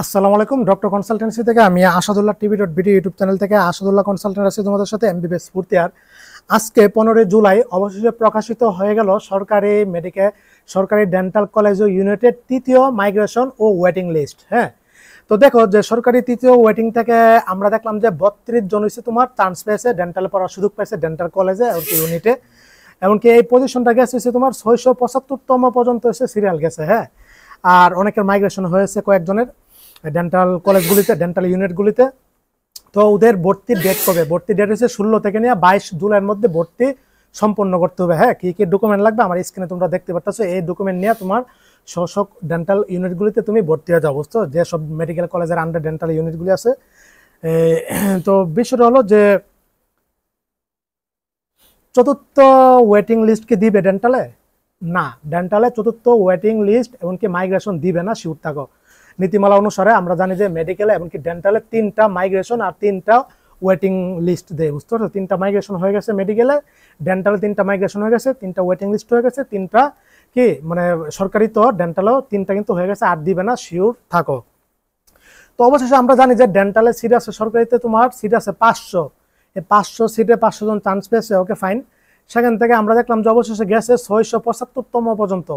আসসালামু আলাইকুম। Doctor consultancy থেকে আমি আসাদুল্লাহ টিভি.বিডি ইউটিউব চ্যানেল থেকে আসাদুল্লাহ কনসালটেন্ট আছি তোমাদের সাথে এমবিবিএস ফোর্থ ইয়ার। আজকে 15 জুলাই অবশেষে প্রকাশিত হয়ে গেল সরকারি ডেন্টাল কলেজ ও ইউনিটের তৃতীয় মাইগ্রেশন ও ওয়েটিং লিস্ট। হ্যাঁ, তো দেখো যে সরকারি তৃতীয় ওয়েটিং থেকে আমরা দেখলাম যে 32 জন হচ্ছে তোমার চান্স পেয়েছে, ডেন্টালে পড়ার সুযোগ পেয়েছে ডেন্টাল কলেজে ইউনিটে। এমনকি এই পজিশনটা গেছে হচ্ছে তোমার 675তম পর্যন্ত হচ্ছে সিরিয়াল গেছে। হ্যাঁ, আর অনেকের মাইগ্রেশন হয়েছে কয়েকজনের ডেন্টাল কলেজগুলিতে, ডেন্টাল ইউনিটগুলিতে। তো ওদের ভর্তির ডেট কবে? ভর্তির ডেট হচ্ছে 16 থেকে নিয়ে 22 জুলাইয়ের মধ্যে ভর্তি সম্পন্ন করতে হবে। হ্যাঁ, কি কি ডকুমেন্ট লাগবে আমার স্ক্রিনে তোমরা দেখতে পাচ্ছ। এই ডকুমেন্ট নিয়ে তোমার সব ডেন্টাল ইউনিটগুলিতে তুমি ভর্তি হয়ে যাও, বুঝছো? যে সব মেডিকেল কলেজের আন্ডার ডেন্টাল ইউনিটগুলি আছে। তো বিষয়টা হলো যে চতুর্থ ওয়েটিং লিস্ট কি দিবে ডেন্টালে? না, ডেন্টালে চতুর্থ ওয়েটিং লিস্ট এমনকি মাইগ্রেশন দিবে না, শিওর থাকো। নীতিমালা অনুসারে আমরা জানি যে মেডিকেলে এমনকি ডেন্টালে 3টা মাইগ্রেশন আর 3টা ওয়েটিং লিস্ট দেয়, বুঝতে পারছো? 3টা মাইগ্রেশন হয়ে গেছে মেডিকেলে, ডেন্টালে 3টা মাইগ্রেশন হয়ে গেছে, 3টা ওয়েটিং লিস্ট হয়ে গেছে, 3টা কি মানে সরকারি, তো ডেন্টালেও 3টা কিন্তু হয়ে গেছে, আর দিবে না, শিওর থাকো। তো অবশেষে আমরা জানি যে ডেন্টালে সিট আছে, সরকারিতে তোমার সিট আছে 500। এই 500 সিটে 500 জন চান্স পেয়েছে, ওকে ফাইন। সেখান থেকে আমরা দেখলাম যে অবশেষে গেছে 675তম পর্যন্ত,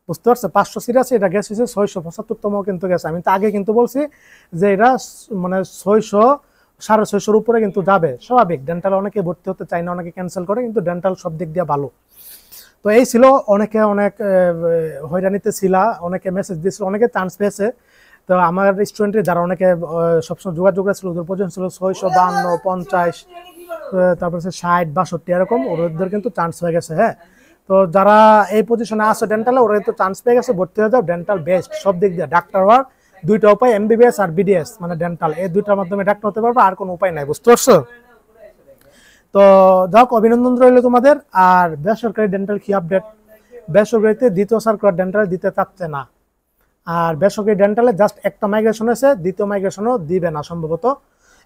বুঝতে পারছো? 500 সিট আছে, এটা গেছে 675তম কিন্তু গেছে। আমি তো আগে কিন্তু বলছি যে এটা মানে 600 650 উপরে কিন্তু যাবে, স্বাভাবিক। ডেন্টাল অনেকে ভর্তি হতে চায় না, অনেকে ক্যান্সেল করে, কিন্তু ডেন্টাল সব দিক দিয়ে ভালো। তো এই ছিল, অনেকে অনেক হয়রানিতে ছিল, অনেকে মেসেজ দিয়েছিল, অনেকে চান্স পেয়েছে। তো আমার স্টুডেন্টের যারা অনেকে সবসময় যোগাযোগ করেছিল, ওদের পর্যন্ত ছিল 652, 50, তারপর 60, 62 এরকম, ওদের কিন্তু চান্স হয়ে গেছে। হ্যাঁ, তো যারা এই পজিশনে আছে ডেন্টালে, ওরা কিন্তু চান্স পেয়ে গেছে, ভর্তি হয়ে যাও। ডেন্টাল বেস্ট সব দিক দিয়ে। ডাক্তার হওয়ার দুইটা উপায়, এমবিবিএস আর বিডিএস, মানে ডেন্টাল, এই দুইটার মাধ্যমে ডাক্তার হতে পারবে, আর কোনো উপায় নাই, বুঝতে পারছো? তো যাক, অভিনন্দন রইল তোমাদের। আর বেসরকারি ডেন্টাল কি আপডেট? বেসরকারিতে দ্বিতীয় সার্কুলার ডেন্টাল দিতে চাচ্ছে না। আর বেসরকারি ডেন্টালে জাস্ট একটা মাইগ্রেশন হয়েছে, দ্বিতীয় মাইগ্রেশনও দিবে না সম্ভবত।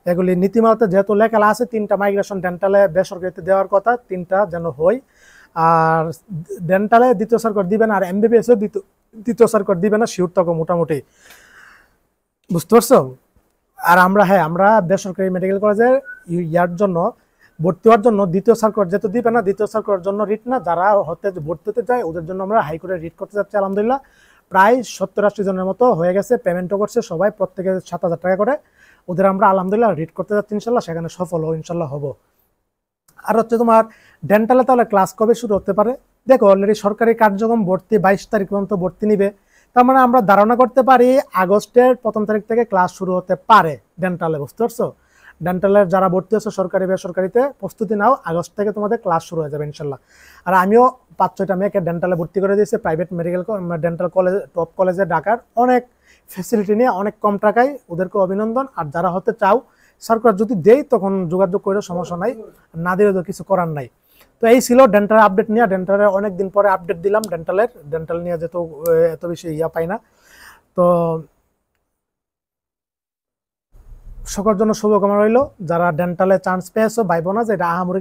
এগুলি নীতিমালাতে যেহেতু লেখা আছে 3টা মাইগ্রেশন ডেন্টালে বেসরকারিতে দেওয়ার কথা, 3টা যেন হয়। আর ডেন্টালে দ্বিতীয় সার্কুলার দিবে না, আর এমবিবিএস এ দ্বিতীয় সার্কুলার দিবে না, শিওর থাকো মোটামুটি, বুঝতে পারছো? আর আমরা বেসরকারি মেডিকেল কলেজের ইয়ার জন্য ভর্তি হওয়ার জন্য দ্বিতীয় সার্কুলার যেহেতু দিবে না, দ্বিতীয় সার্কুলার জন্য রিট না, যারা ভর্তি হতে চায় ওদের জন্য আমরা হাইকোর্টে রিট করতে যাচ্ছি। আলহামদুলিল্লাহ প্রায় 70-80 জনের মতো হয়ে গেছে, পেমেন্টও করছে সবাই, প্রত্যেকে 7,000 টাকা করে। ওদের আমরা আলহামদুলিল্লাহ রিট করতে যাচ্ছি, ইনশাল্লাহ সেখানে সফল ইনশাল্লাহ হবো। আর হচ্ছে তোমার ডেন্টালে তাহলে ক্লাস কবে শুরু হতে পারে? দেখো, অলরেডি সরকারি কার্যক্রম ভর্তি 22 তারিখ পর্যন্ত ভর্তি নিবে। তার মানে আমরা ধারণা করতে পারি আগস্টের 1ম তারিখ থেকে ক্লাস শুরু হতে পারে ডেন্টালে, বুঝতে পারছো? ডেন্টালের যারা ভর্তি হচ্ছে সরকারি বেসরকারিতে, প্রস্তুতি নাও, আগস্ট থেকে তোমাদের ক্লাস শুরু হয়ে যাবে ইনশাল্লাহ। আর আমিও 5-6টা মেয়েকে ডেন্টালে ভর্তি করে দিয়েছি, private medical dental college, top কলেজে, ঢাকার অনেক ফ্যাসিলিটি নিয়ে, অনেক কম টাকায়, ওদেরকে অভিনন্দন। আর যারা হতে চাও, সার্কুলার যদি দেই তখন যোগাযোগ করে, সমস্যা নাই, না দিলে তো কিছু করার নাই। তো এই ছিল ডেন্টাল আপডেট নিয়ে। ডেন্টালের অনেকদিন পরে আপডেট দিলাম, ডেন্টাল নিয়ে যেহেতু এত বেশি পাই না। তো সকলের জন্য শুভকামনা রইল। যারা ডেন্টালে চান্স পেয়েছো, ভাইবো না যে এটা আহামরি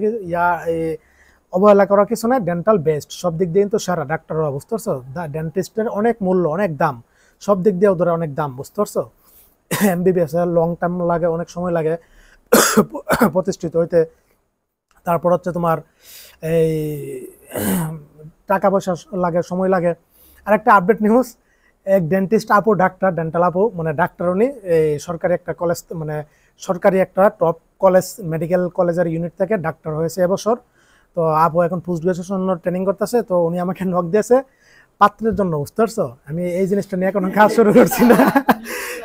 অবহেলা করার কিছু নাই। ডেন্টাল বেস্ট সব দিক দিয়ে কিন্তু সেরা ডাক্তাররা, বুঝতে পারছো? ডেন্টিস্টের অনেক মূল্য, অনেক দাম, সব দিক দিয়ে ওদের অনেক দাম, বুঝতে পারছো? এমবিবিএস এর লং টাইম লাগে, অনেক সময় লাগে প্রতিষ্ঠিত হইতে। তারপর হচ্ছে তোমার এই টাকা পয়সা লাগে, সময় লাগে। আর একটা আপডেট নিউজ, এক ডেন্টিস্ট আপু, ডেন্টাল আপু, মানে ডাক্তার উনি, এই সরকারি একটা কলেজ, মানে সরকারি একটা টপ কলেজ, মেডিকেল কলেজের ইউনিট থেকে ডাক্তার হয়েছে এবছর। তো আপু এখন পোস্ট গ্রাজুয়েশন ট্রেনিং করতেছে। তো উনি আমাকে নক দিয়েছে পাত্রের জন্য, বুঝতে পারছো? আমি এই জিনিসটা নিয়ে এখন কাজ শুরু করছি না।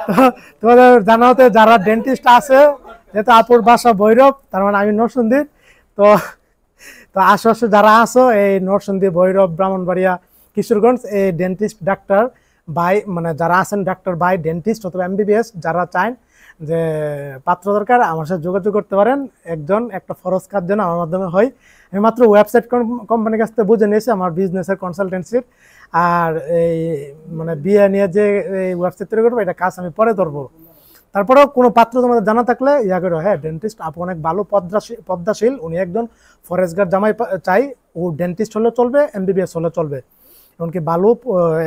তো তোমাদের জানা হতে যারা ডেন্টিস্ট আছে, যেহেতু আপুর বাসা ভৈরব, তার মানে আমি নরসিংদীর। তো তো আশেপাশে যারা আছো, এই নরসিংদী, ভৈরব, ব্রাহ্মণবাড়িয়া, কিশোরগঞ্জ, এই ডেন্টিস্ট ডাক্তার ভাই, মানে যারা আছেন ডাক্তার ভাই, ডেন্টিস্ট অথবা এমবিবিএস যারা চান যে পাত্র দরকার, আমার সাথে যোগাযোগ করতে পারেন। একটা ফরজ কাজ যেন আমার মাধ্যমে হয়। আমি মাত্র ওয়েবসাইট কোম্পানির কাছ থেকে বুঝে নিয়েছি আমার বিজনেসের কনসালটেন্সির। আর এই মানে বিয়ে নিয়ে যে ওয়েবসাইট তৈরি করবো, এটা কাজ আমি পরে ধরবো। তারপরেও কোনো পাত্র তোমাদের জানা থাকলে ইয়া করো। হ্যাঁ, ডেন্টিস্ট আপু অনেক ভালো, পদ্মাশীল, উনি একজন ফরেস্ট গার্ড জামাই চাই। ও ডেন্টিস্ট হলে চলবে, এমবিবিএস হলে চলবে, এমনকি ভালো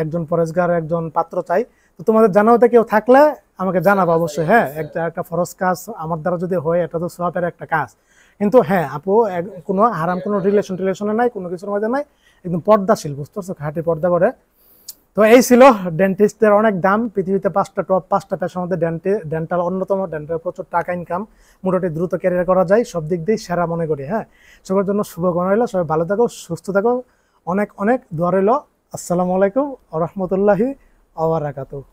একজন ফরেস্ট গার্ড একজন পাত্র চাই। তো তোমাদের জানাতে কেউ থাকলে আমাকে জানাবো অবশ্যই। হ্যাঁ, একটা ফরজ কাজ আমার দ্বারা যদি হয়, এটা তো সওয়াবের একটা কাজ। কিন্তু হ্যাঁ আপু, কোনো হারাম কোনো রিলেশনে নাই, কোনো কিছুর মধ্যে নাই, একদম পর্দাশীল, বুঝতে পারছো, খাঁটি পর্দা করে। তো এই ছিল ডেন্টিস্টের অনেক দাম। পৃথিবীতে টপ 5টা পেশার মধ্যে ডেন্টাল অন্যতম। ডেন্টাল প্রচুর টাকা ইনকাম, মোটামুটি দ্রুত ক্যারিয়ার করা যায়, সব দিক দিয়ে সেরা মনে করি। হ্যাঁ, সবার জন্য শুভকামনা রইল, সবাই ভালো থাকো, সুস্থ থাকো, অনেক অনেক দোয়া রইল। আসসালামু আলাইকুম ওয়া রাহমাতুল্লাহি ওয়া বারাকাতুহু।